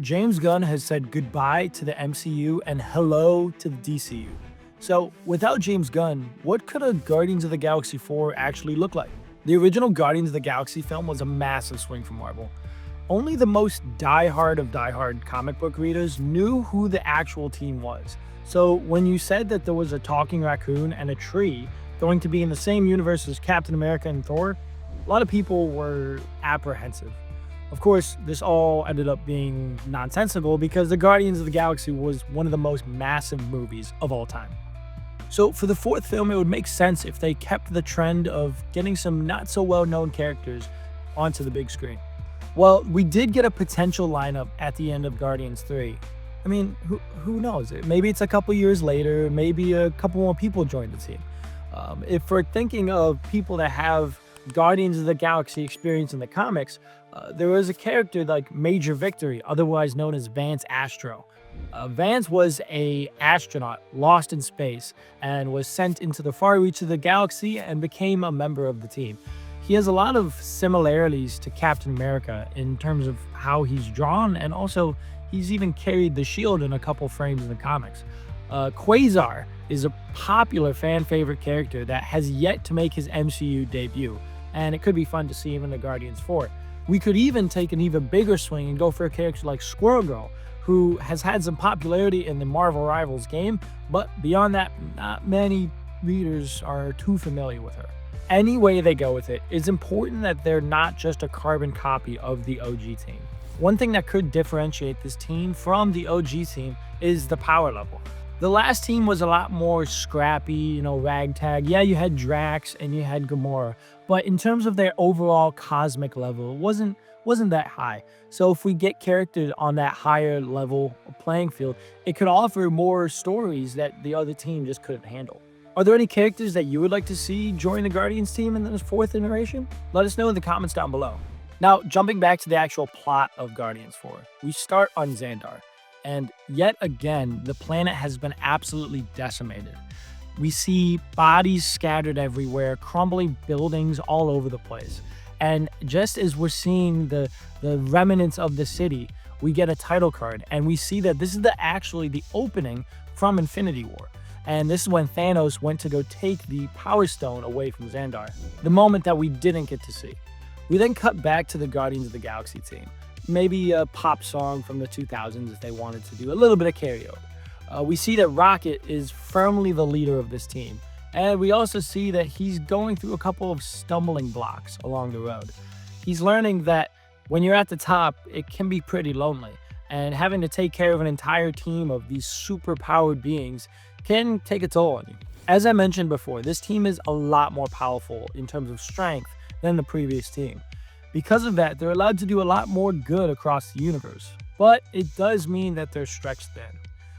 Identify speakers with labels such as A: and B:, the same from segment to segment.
A: James Gunn has said goodbye to the MCU and hello to the DCU. So, without James Gunn, what could a Guardians of the Galaxy 4 actually look like? The original Guardians of the Galaxy film was a massive swing for Marvel. Only the most diehard of diehard comic book readers knew who the actual team was. So, when you said that there was a talking raccoon and a tree going to be in the same universe as Captain America and Thor, a lot of people were apprehensive. Of course, this all ended up being nonsensical because the Guardians of the Galaxy was one of the most massive movies of all time. So for the fourth film, it would make sense if they kept the trend of getting some not so well-known characters onto the big screen. Well, we did get a potential lineup at the end of Guardians 3. I mean, who knows? Maybe it's a couple years later, maybe a couple more people join the team. If we're thinking of people that have Guardians of the Galaxy experience in the comics, there was a character like Major Victory, otherwise known as Vance Astro. Vance was an astronaut lost in space and was sent into the far reach of the galaxy and became a member of the team. He has a lot of similarities to Captain America in terms of how he's drawn, and also he's even carried the shield in a couple frames in the comics. Quasar is a popular fan favorite character that has yet to make his MCU debut, and it could be fun to see him in the Guardians 4. We could even take an even bigger swing and go for a character like Squirrel Girl, who has had some popularity in the Marvel Rivals game, but beyond that, not many readers are too familiar with her. Any way they go with it, it's important that they're not just a carbon copy of the OG team. One thing that could differentiate this team from the OG team is the power level. The last team was a lot more scrappy, ragtag. Yeah, you had Drax and you had Gamora, but in terms of their overall cosmic level, it wasn't that high. So if we get characters on that higher level playing field, it could offer more stories that the other team just couldn't handle. Are there any characters that you would like to see join the Guardians team in this fourth iteration? Let us know in the comments down below. Now, jumping back to the actual plot of Guardians 4, we start on Xandar. And yet again, the planet has been absolutely decimated. We see bodies scattered everywhere, crumbling buildings all over the place. And just as we're seeing the remnants of the city, we get a title card, and we see that this is actually the opening from Infinity War. And this is when Thanos went to go take the Power Stone away from Xandar, the moment that we didn't get to see. We then cut back to the Guardians of the Galaxy team. Maybe a pop song from the 2000s if they wanted to do a little bit of karaoke. We see that Rocket is firmly the leader of this team. And we also see that he's going through a couple of stumbling blocks along the road. He's learning that when you're at the top, it can be pretty lonely. And having to take care of an entire team of these super-powered beings can take a toll on you. As I mentioned before, this team is a lot more powerful in terms of strength than the previous team. Because of that, they're allowed to do a lot more good across the universe. But it does mean that they're stretched thin.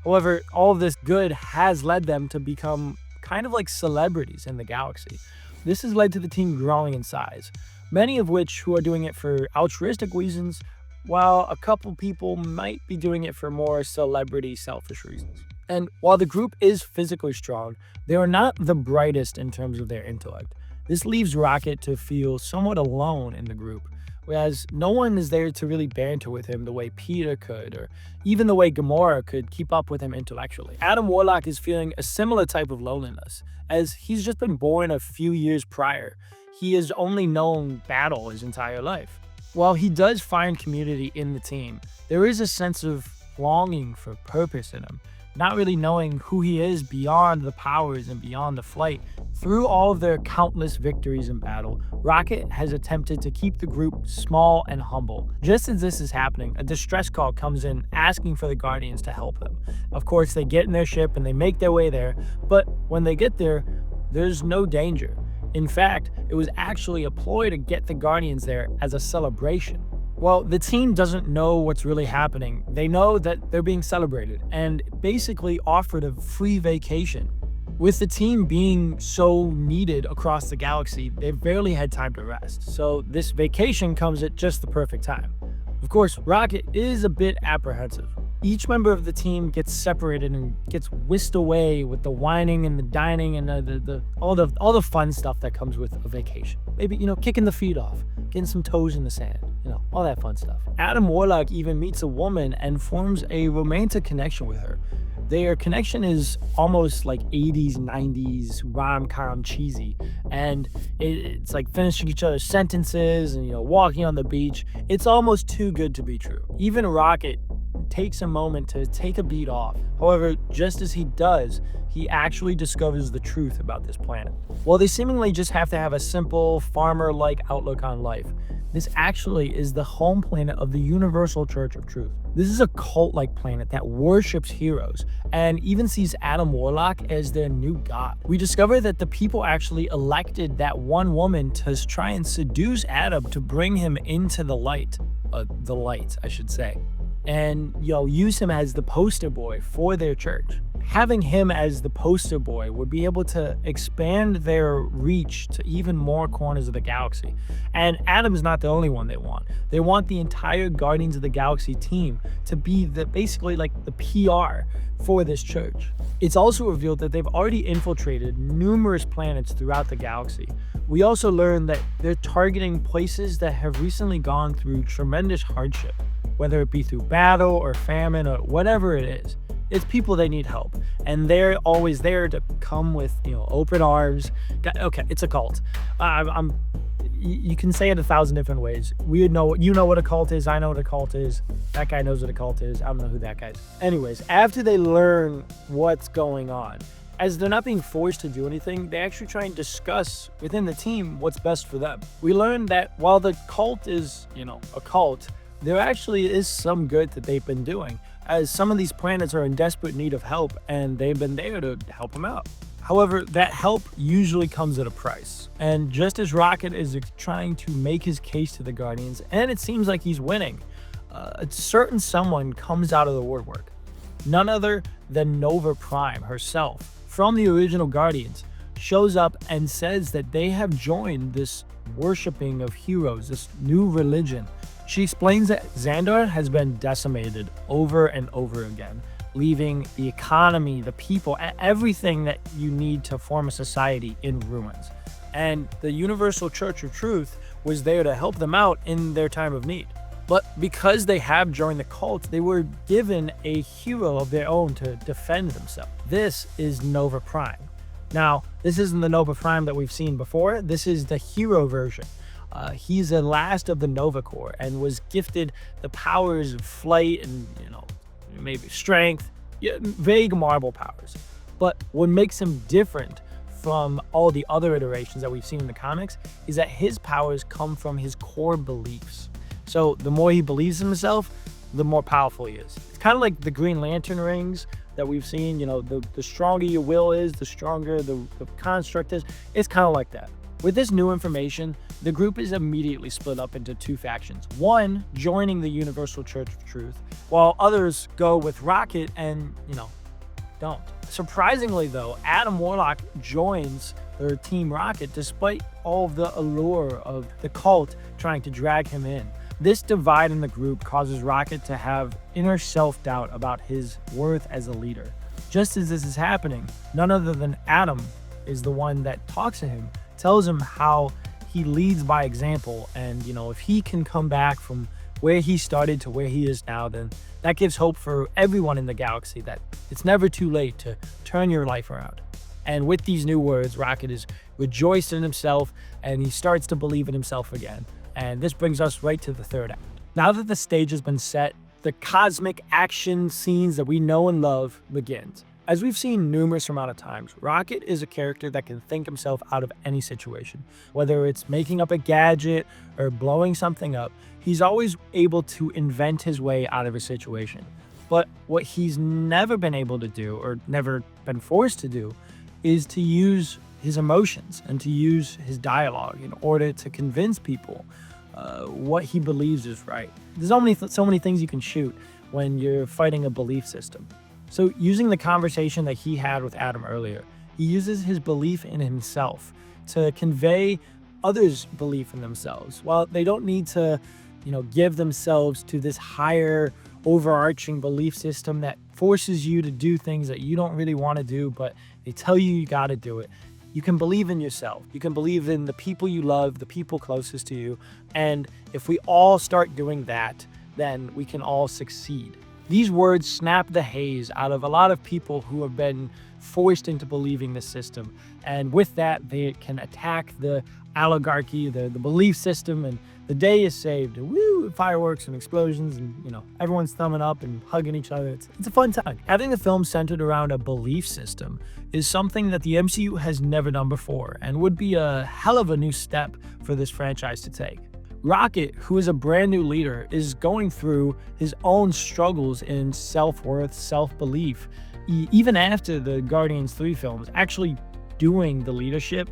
A: However, all of this good has led them to become kind of like celebrities in the galaxy. This has led to the team growing in size, many of which who are doing it for altruistic reasons, while a couple people might be doing it for more celebrity selfish reasons. And while the group is physically strong, they are not the brightest in terms of their intellect. This leaves Rocket to feel somewhat alone in the group, whereas no one is there to really banter with him the way Peter could, or even the way Gamora could keep up with him intellectually. Adam Warlock is feeling a similar type of loneliness, as he's just been born a few years prior. He has only known battle his entire life. While he does find community in the team, there is a sense of longing for purpose in him, not really knowing who he is beyond the powers and beyond the flight. Through all of their countless victories in battle, Rocket has attempted to keep the group small and humble. Just as this is happening, a distress call comes in asking for the Guardians to help them. Of course, they get in their ship and they make their way there, but when they get there, there's no danger. In fact, it was actually a ploy to get the Guardians there as a celebration. Well, the team doesn't know what's really happening. They know that they're being celebrated and basically offered a free vacation. With the team being so needed across the galaxy, they've barely had time to rest. So this vacation comes at just the perfect time. Of course, Rocket is a bit apprehensive. Each member of the team gets separated and gets whisked away with the whining and the dining and all the fun stuff that comes with a vacation. Maybe, kicking the feet off, getting some toes in the sand, all that fun stuff. Adam Warlock even meets a woman and forms a romantic connection with her. Their connection is almost like 80s, 90s rom-com cheesy. And it's like finishing each other's sentences and, walking on the beach. It's almost too good to be true. Even Rocket takes a moment to take a beat off. However, just as he does, he actually discovers the truth about this planet. Well, they seemingly just have to have a simple, farmer-like outlook on life. This actually is the home planet of the Universal Church of Truth. This is a cult-like planet that worships heroes and even sees Adam Warlock as their new god. We discover that the people actually elected that one woman to try and seduce Adam to bring him into the light. I should say. And use him as the poster boy for their church. Having him as the poster boy would be able to expand their reach to even more corners of the galaxy. And Adam's not the only one they want. They want the entire Guardians of the Galaxy team to be basically like the PR for this church. It's also revealed that they've already infiltrated numerous planets throughout the galaxy. We also learn that they're targeting places that have recently gone through tremendous hardship, whether it be through battle or famine or whatever it is. It's people that need help, and they're always there to come with open arms. Okay, it's a cult. You can say it 1,000 different ways. You know what a cult is. I know what a cult is. That guy knows what a cult is. I don't know who that guy is. Anyways, after they learn what's going on, as they're not being forced to do anything, they actually try and discuss within the team what's best for them. We learn that while the cult is, a cult, there actually is some good that they've been doing, as some of these planets are in desperate need of help, and they've been there to help them out. However, that help usually comes at a price. And just as Rocket is trying to make his case to the Guardians, and it seems like he's winning, a certain someone comes out of the woodwork. None other than Nova Prime herself, from the original Guardians, shows up and says that they have joined this worshipping of heroes, this new religion. She explains that Xandar has been decimated over and over again, leaving the economy, the people, everything that you need to form a society in ruins. And the Universal Church of Truth was there to help them out in their time of need. But because they have joined the cult, they were given a hero of their own to defend themselves. This is Nova Prime. Now, this isn't the Nova Prime that we've seen before. This is the hero version. He's the last of the Nova Corps and was gifted the powers of flight and, maybe strength, vague Marvel powers. But what makes him different from all the other iterations that we've seen in the comics is that his powers come from his core beliefs. So the more he believes in himself, the more powerful he is. It's kind of like the Green Lantern rings that we've seen. The stronger your will is, the stronger the construct is. It's kind of like that. With this new information, the group is immediately split up into two factions. One joining the Universal Church of Truth, while others go with Rocket and, don't. Surprisingly though, Adam Warlock joins their Team Rocket despite all of the allure of the cult trying to drag him in. This divide in the group causes Rocket to have inner self-doubt about his worth as a leader. Just as this is happening, none other than Adam is the one that talks to him, tells him how he leads by example, and if he can come back from where he started to where he is now, then that gives hope for everyone in the galaxy that it's never too late to turn your life around. And with these new words, Rocket is rejoiced in himself and he starts to believe in himself again. And this brings us right to the third act. Now that the stage has been set, the cosmic action scenes that we know and love begins. As we've seen numerous amount of times, Rocket is a character that can think himself out of any situation. Whether it's making up a gadget or blowing something up, he's always able to invent his way out of a situation. But what he's never been able to do, or never been forced to do, is to use his emotions and to use his dialogue in order to convince people what he believes is right. There's only so many things you can shoot when you're fighting a belief system. So using the conversation that he had with Adam earlier, he uses his belief in himself to convey others' belief in themselves. While they don't need to, give themselves to this higher overarching belief system that forces you to do things that you don't really want to do, but they tell you got to do it. You can believe in yourself. You can believe in the people you love, the people closest to you. And if we all start doing that, then we can all succeed. These words snap the haze out of a lot of people who have been forced into believing this system. And with that, they can attack the oligarchy, the belief system, and the day is saved. Woo, fireworks and explosions, and everyone's thumbing up and hugging each other. It's a fun time. Having a film centered around a belief system is something that the MCU has never done before, and would be a hell of a new step for this franchise to take. Rocket, who is a brand new leader, is going through his own struggles in self-worth, self-belief. Even after the Guardians 3 films, actually doing the leadership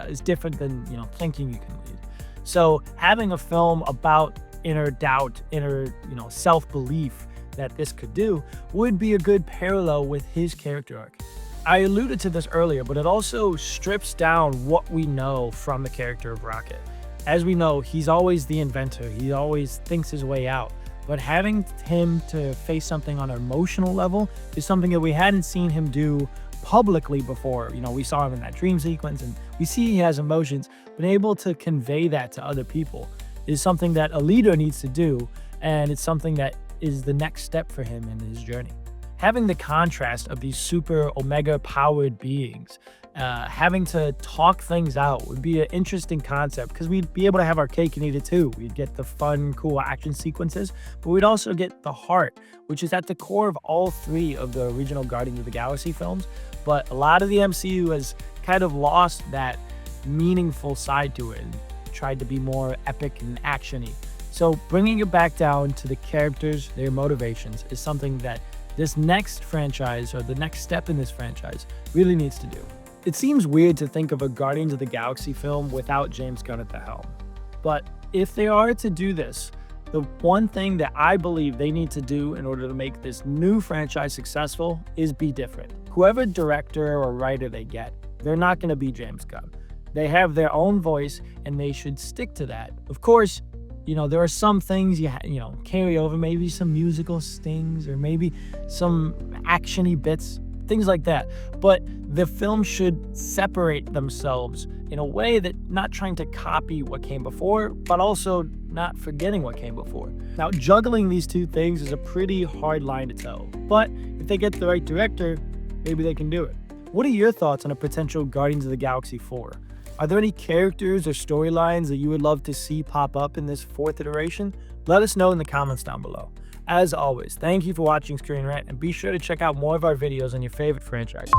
A: is different than thinking you can lead. So having a film about inner doubt, inner self-belief that this could do would be a good parallel with his character arc. I alluded to this earlier, but it also strips down what we know from the character of Rocket. As we know, he's always the inventor. He always thinks his way out. But having him to face something on an emotional level is something that we hadn't seen him do publicly before. We saw him in that dream sequence, and we see he has emotions, but able to convey that to other people is something that a leader needs to do, and it's something that is the next step for him in his journey. Having the contrast of these super omega powered beings having to talk things out would be an interesting concept, because we'd be able to have our cake and eat it too. We'd get the fun, cool action sequences, but we'd also get the heart, which is at the core of all 3 of the original Guardians of the Galaxy films. But a lot of the MCU has kind of lost that meaningful side to it and tried to be more epic and action-y. So bringing it back down to the characters, their motivations, is something that this next franchise, or the next step in this franchise, really needs to do. It seems weird to think of a Guardians of the Galaxy film without James Gunn at the helm. But if they are to do this, the one thing that I believe they need to do in order to make this new franchise successful is be different. Whoever director or writer they get, they're not going to be James Gunn. They have their own voice, and they should stick to that. Of course, there are some things you carry over, maybe some musical stings or maybe some action-y bits, things like that. But the film should separate themselves in a way that not trying to copy what came before, but also not forgetting what came before. Now, juggling these two things is a pretty hard line to toe, but if they get the right director, maybe they can do it. What are your thoughts on a potential Guardians of the Galaxy 4? Are there any characters or storylines that you would love to see pop up in this 4th iteration? Let us know in the comments down below. As always, thank you for watching Screen Rant, and be sure to check out more of our videos on your favorite franchises.